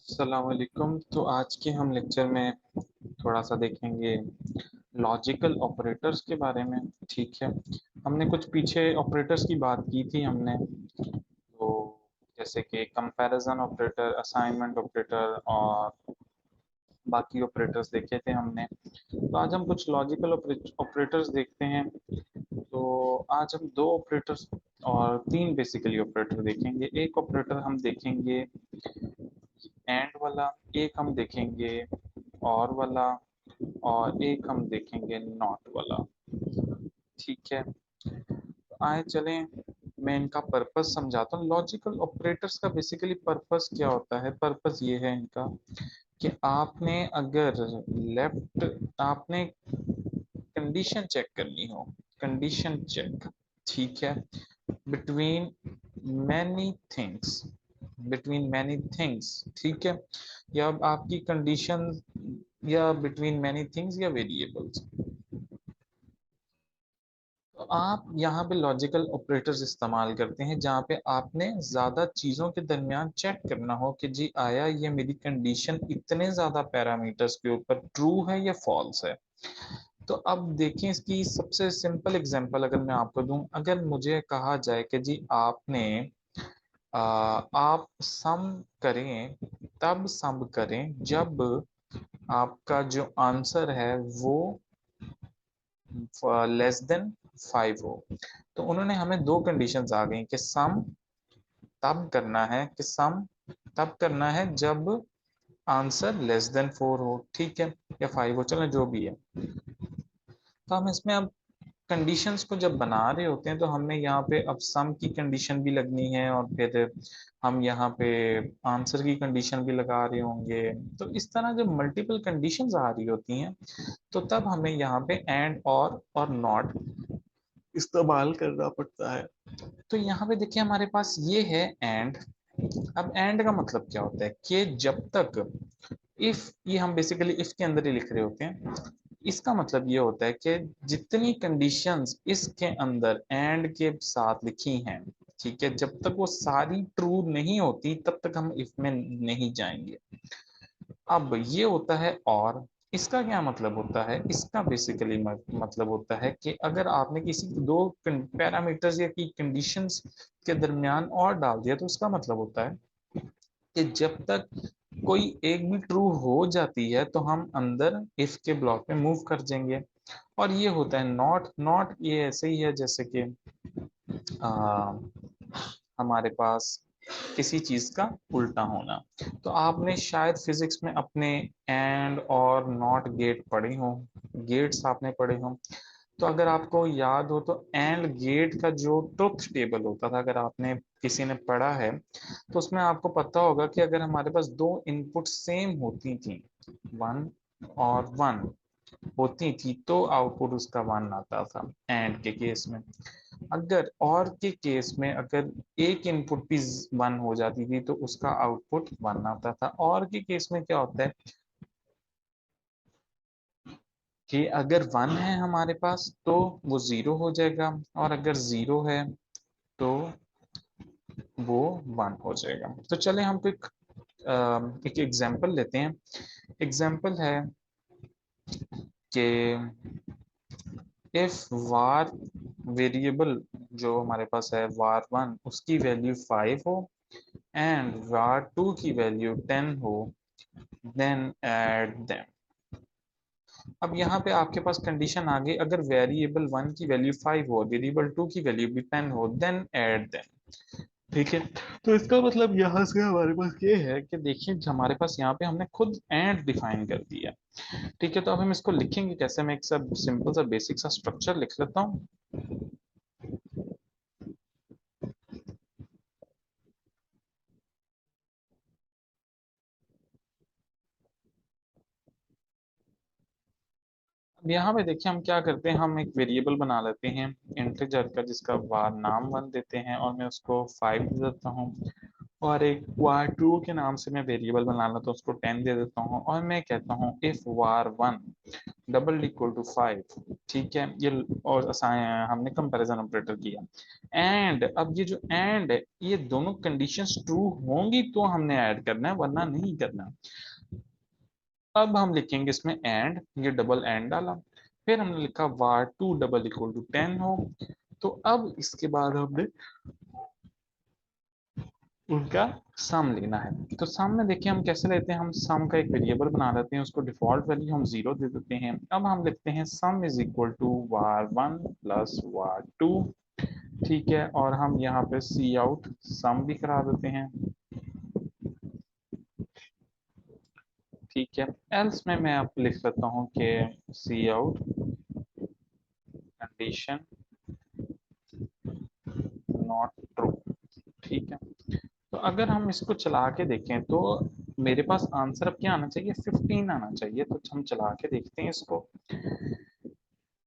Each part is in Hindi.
अस्सलाम वालेकुम। तो आज के हम लेक्चर में थोड़ा सा देखेंगे लॉजिकल ऑपरेटर्स के बारे में। ठीक है, हमने कुछ पीछे ऑपरेटर्स की बात की थी हमने, तो जैसे कि कंपैरिजन ऑपरेटर, असाइनमेंट ऑपरेटर और बाकी ऑपरेटर्स देखे थे हमने। तो आज हम कुछ लॉजिकल ऑपरेटर्स देखते हैं। तो आज हम दो ऑपरेटर्स और तीन बेसिकली ऑपरेटर देखेंगे। एक ऑपरेटर हम देखेंगे एंड वाला, एक हम देखेंगे और वाला, और एक हम देखेंगे नॉट वाला। ठीक है, तो आए चलें, मैं इनका पर्पस समझाता हूँ। लॉजिकल ऑपरेटर्स का बेसिकली पर्पस क्या होता है? पर्पस ये है इनका कि आपने अगर लेफ्ट, आपने कंडीशन चेक करनी हो, कंडीशन चेक, ठीक है, between many things, between many things, ठीक है, या आपकी कंडीशन, या बिटवीन मैनी थिंग्स या वेरिएबल्स, तो आप यहाँ पे लॉजिकल ऑपरेटर्स इस्तेमाल करते हैं जहाँ पे आपने ज्यादा चीजों के दरमियान चेक करना हो कि जी आया ये मेरी कंडीशन इतने ज्यादा पैरामीटर्स के ऊपर ट्रू है या फॉल्स है। तो अब देखें, इसकी सबसे सिंपल एग्जांपल अगर मैं आपको दूं, अगर मुझे कहा जाए कि जी आपने आप सम करें, तब सम करें जब आपका जो आंसर है वो लेस देन 5 हो। तो उन्होंने हमें दो कंडीशंस आ गई कि सम तब करना है, कि सम तब करना है जब आंसर लेस देन 4 हो, ठीक है, या 5 हो, चलो जो भी है। तो हम इसमें अब कंडीशंस को जब बना रहे होते हैं तो हमें यहाँ पे अब सम की कंडीशन भी लगनी है, और फिर हम यहाँ पे आंसर की कंडीशन भी लगा रहे होंगे। तो इस तरह जब मल्टीपल कंडीशंस आ रही होती हैं तो तब हमें यहाँ पे एंड और नॉट इस्तेमाल करना पड़ता है। तो यहाँ पे देखिए हमारे पास ये है एंड। अब एंड का मतलब क्या होता है कि जब तक, इफ, ये हम बेसिकली इफ के अंदर ही लिख रहे होते हैं। इसका मतलब ये होता है कि जितनी कंडीशंस इसके अंदर एंड के साथ लिखी हैं, ठीक है, जब तक वो सारी ट्रू नहीं होती तब तक हम इफ में नहीं जाएंगे। अब ये होता है और, इसका क्या मतलब होता है? इसका बेसिकली मतलब होता है कि अगर आपने किसी दो पैरामीटर्स या की कंडीशंस के दरमियान और डाल दिया तो उसका मतलब होता है कि जब तक कोई एक भी ट्रू हो जाती है तो हम अंदर इफ के ब्लॉक में मूव कर जाएंगे। और ये होता है नॉट। नॉट ये ऐसे ही है जैसे कि आ, हमारे पास किसी चीज का उल्टा होना। तो आपने शायद फिजिक्स में अपने एंड और नॉट गेट पढ़े हो, गेट्स आपने पढ़े हो। तो अगर आपको याद हो तो एंड गेट का जो ट्रुथ टेबल होता था, अगर आपने किसी ने पढ़ा है तो उसमें आपको पता होगा कि अगर हमारे पास दो इनपुट सेम होती थी, वन और वन होती थी, तो आउटपुट उसका वन आता था एंड के केस में। अगर और के केस में अगर एक इनपुट भी वन हो जाती थी तो उसका आउटपुट वन आता था। और के केस में क्या होता है कि अगर वन है हमारे पास तो वो जीरो हो जाएगा, और अगर जीरो है तो वो वन हो जाएगा। तो चले हम एक एग्जांपल लेते हैं। एग्जांपल है कि इफ var वेरिएबल जो हमारे पास है var1 उसकी वैल्यू 5 हो एंड var2 की वैल्यू 10 हो, देन ऐड देम। अब यहाँ पे आपके पास कंडीशन आ गई, अगर वेरिएबल 1 की वैल्यू 5 हो, वेरिएबल 2 की वैल्यू भी 10 हो, देन ऐड देम। ठीक है, तो इसका मतलब यहाँ से हमारे पास ये है कि देखिए हमारे पास यहाँ पे हमने खुद एंड डिफाइन कर दिया। ठीक है, तो अब हम इसको लिखेंगे कैसे? मैं एक सब सिंपल सा बेसिक सा स्ट्रक्चर लिख लेता हूँ। अब यहाँ पे देखिए हम क्या करते हैं, हम एक वेरिएबल बना लेते हैं इंटीजर का जिसका var नाम 1 देते हैं, और मैं उसको 5 दे देता हूँ। और एक var टू के नाम से मैं वेरिएबल बना लेता हूँ, उसको 10 दे देता हूँ और मैं कहता हूँ if var one double equal to 5। ठीक है, ये और हमने कंपैरिजन ऑपरेटर किया। एंड अब ये जो एंड है, ये दोनों कंडीशंस ट्रू होंगी तो हमने ऐड करना है, वरना नहीं करना। अब हम लिखेंगे इसमें एंड, ये डबल एंड डाला, फिर हमने लिखा var two double equal to 10 हो। तो अब इसके बाद हमने उनका सम लेना है। तो सम में देखिए हम कैसे लेते हैं, हम सम का एक वेरिएबल बना लेते हैं, उसको डिफॉल्ट वैल्यू हम 0 दे देते हैं। अब हम लिखते हैं sum is equal to var one plus var two. ठीक है, और हम यहाँ पे सी आउट सम भी करा देते हैं। ठीक है, एल्स में मैं आप लिख सकता हूँ कि सी आउट कंडीशन नॉट ट्रू। ठीक है, तो अगर हम इसको चला के देखें तो मेरे पास आंसर अब क्या आना चाहिए, 15 आना चाहिए। तो हम चला के देखते हैं इसको।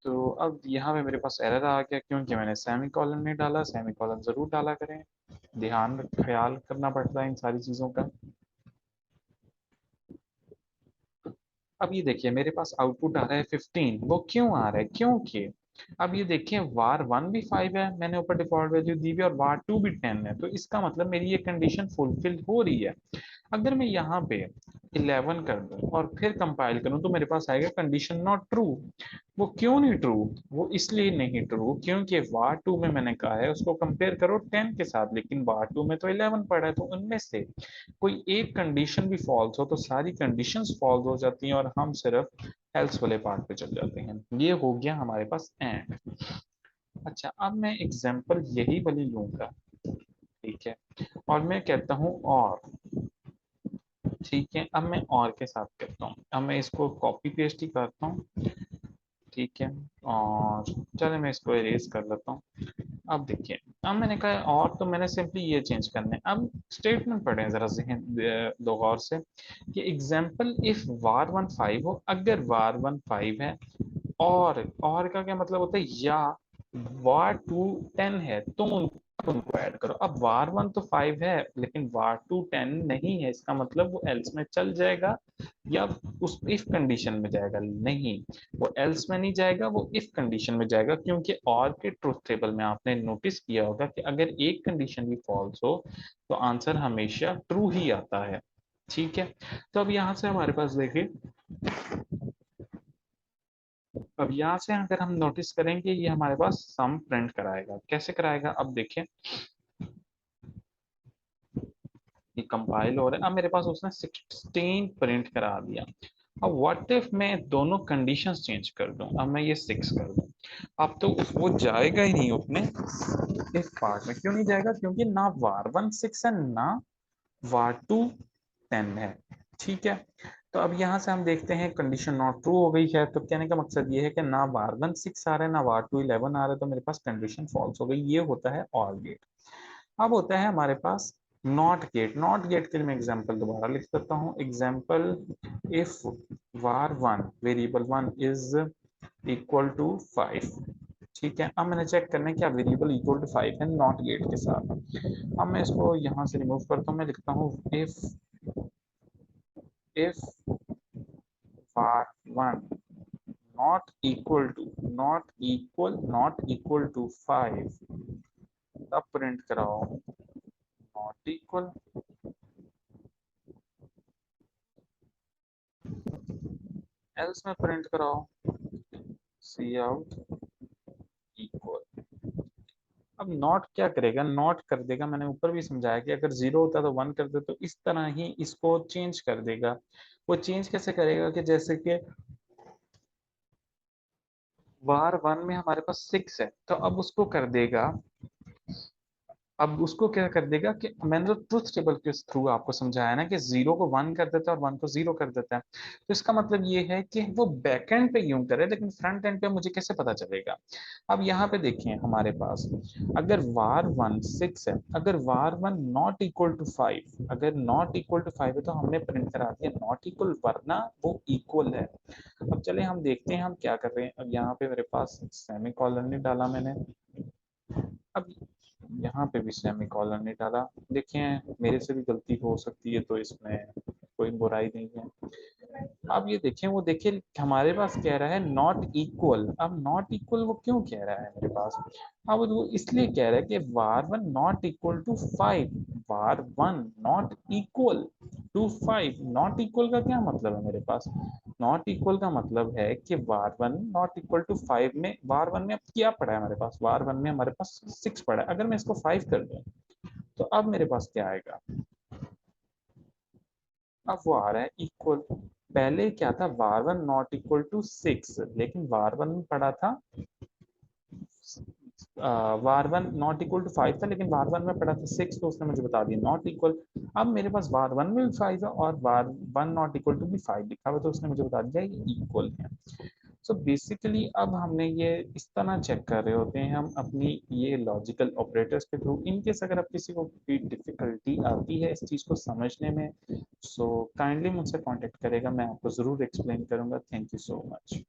तो अब यहाँ पे मेरे पास एरर आ गया क्योंकि मैंने सेमी कॉलन नहीं डाला। सेमी कॉलन जरूर डाला करें, ध्यान ख्याल करना पड़ता है इन सारी चीजों का। अब ये देखिए मेरे पास आउटपुट आ रहा है 15। वो क्यों आ रहा है, क्योंकि अब ये देखिए var वन भी 5 है, मैंने ऊपर डिफॉल्ट वैल्यू दी भी, और var टू भी 10 है। तो इसका मतलब मेरी ये कंडीशन फुलफिल हो रही है। अगर मैं यहाँ पे 11 कर दूं और फिर कंपाइल करूं तो मेरे पास आएगा कंडीशन नॉट ट्रू। वो क्यों नहीं ट्रू, वो इसलिए नहीं ट्रू क्योंकि var टू में मैंने कहा है उसको कंपेयर करो 10 के साथ, लेकिन var टू में तो 11 पड़ा है। तो उनमें से कोई एक कंडीशन भी फॉल्स हो तो सारी कंडीशंस फॉल्स हो जाती हैं और हम सिर्फ एल्स वाले पार्ट पे चल जाते हैं। ये हो गया हमारे पास एंड। अच्छा, अब मैं एग्जांपल यही वाली लूंगा। ठीक है, और मैं कहता हूँ और। ठीक है, अब मैं और के साथ करता हूँ। अब मैं इसको कॉपी पेस्ट ही करता हूँ। ठीक है, और चले मैं इसको इरेज कर लेता हूँ। अब देखिए, अब मैंने कहा और तो मैंने सिंपली ये चेंज करना है। अब स्टेटमेंट पढ़े जरा जहन दो गौर से कि एग्जाम्पल इफ var वन 5 हो, अगर var वन 5 है और का क्या मतलब होता है, या var टू 10 है तो उनको ऐड करो। अब var वन तो 5 है लेकिन var टू 10 नहीं है, इसका मतलब वो एल्स में चल जाएगा या उस इफ कंडीशन में जाएगा। नहीं, वो एल्स में नहीं जाएगा, वो इफ कंडीशन में जाएगा, क्योंकि और के ट्रुथ टेबल में आपने नोटिस किया होगा कि अगर एक कंडीशन भी फॉल्स हो तो आंसर हमेशा ट्रू ही आता है। ठीक है, तो अब यहां से हमारे पास देखिए, अब यहाँ से अगर हम नोटिस करेंगे ये हमारे पास सम प्रिंट कराएगा। कैसे कराएगा, अब देखें ये कंपाइल हो रहा है। अब मेरे पास उसने 16 प्रिंट करा दिया। अब व्हाट इफ मैं दोनों कंडीशंस चेंज कर दूं, अब मैं ये 6 कर दूं, अब तो वो जाएगा ही नहीं अपने इस पार्ट में। क्यों नहीं जाएगा, क्योंकि ना var वन 6 है ना var टू 10 है। ठीक है, तो अब यहाँ से हम देखते हैं कंडीशन नॉट ट्रू हो गई है। तो कहने का मकसद ये है कि ना var वन 6 आ रहा है ना var टू 11 आ रहा है, तो मेरे पास कंडीशन फॉल्स हो गई। ये होता है और गेट। अब होता है हमारे पास नॉट गेट। नॉट गेट के लिए मैं एग्जांपल दोबारा लिख देता हूँ। Example if var one variable one is equal to 5। ठीक है, अब मैंने चेक करना है क्या वेरिएबल इक्वल टू 5 है नॉट गेट के साथ। अब मैं इसको यहाँ से रिमूव करता हूँ, मैं लिखता हूँ if var one not equal to 5, तब प्रिंट कराओ नॉट इक्वल। एल्स में प्रिंट कराओ सी आउट इक्वल। अब नॉट क्या करेगा, नॉट कर देगा, मैंने ऊपर भी समझाया कि अगर 0 होता तो 1 कर दे, तो इस तरह ही इसको चेंज कर देगा। वो चेंज कैसे करेगा कि जैसे कि var वन में हमारे पास 6 है, तो अब उसको कर देगा, अब उसको क्या कर देगा कि मैंने तो ट्रुथ टेबल के थ्रू आपको समझाया ना कि 0 को 1 कर देता है और 1 को 0 कर देता है। तो इसका मतलब ये है कि वो बैक एंड पे यूं करे, लेकिन फ्रंट एंड पे मुझे कैसे पता चलेगा। अब यहाँ पे देखिए हमारे पास अगर var वन 6 है, अगर var one not equal to 5, अगर नॉट इक्वल टू 5 है तो हमने प्रिंट करा दिया नॉट इक्वल, वरना वो इक्वल है। अब चले हम देखते हैं हम क्या कर रहे हैं। अब यहाँ पे मेरे पास सेमी कॉलन नहीं डाला मैंने। अब यहाँ पे भी सेमी कॉलन नहीं डाला। देखिए मेरे से भी गलती हो सकती है, तो इसमें कोई बुराई नहीं है। अब ये देखें, वो देखिए हमारे पास कह रहा है नॉट इक्वल। अब नॉट इक्वल वो क्यों कह रहा है मेरे पास? अब वो इसलिए कह रहा है कि var 1 not equal to 5। var 1 not equal to 5। Not equal का क्या मतलब है मेरे पास? नॉट इक्वल का मतलब है कि var 1 नॉट इक्वल टू 5 में var 1 में अब क्या पड़ा है हमारे पास? var 1 में हमारे पास 6 पड़ा है। अगर मैं इसको 5 कर दूं तो अब मेरे पास क्या आएगा? अब वो आ रहा है इक्वल। पहले क्या था? var 1 नॉट इक्वल टू 6, लेकिन var 1 में पड़ा था var 1 नॉट इक्वल टू 5 था, लेकिन var 1 में पड़ा था 6, तो उसने मुझे बता दिया नॉट इक्वल। अब मेरे पास var 1 में भी 5 है और var 1 नॉट इक्वल टू भी 5 लिखा हुआ है, तो उसने मुझे बता दिया ये इक्वल है। सो बेसिकली अब हमने ये इस तरह चेक कर रहे होते हैं हम अपनी ये लॉजिकल ऑपरेटर्स के थ्रू। इनकेस अगर आप किसी को कोई डिफिकल्टी आती है इस चीज़ को समझने में, सो काइंडली मुझसे कांटेक्ट करेगा, मैं आपको ज़रूर एक्सप्लेन करूंगा। Thank you so much.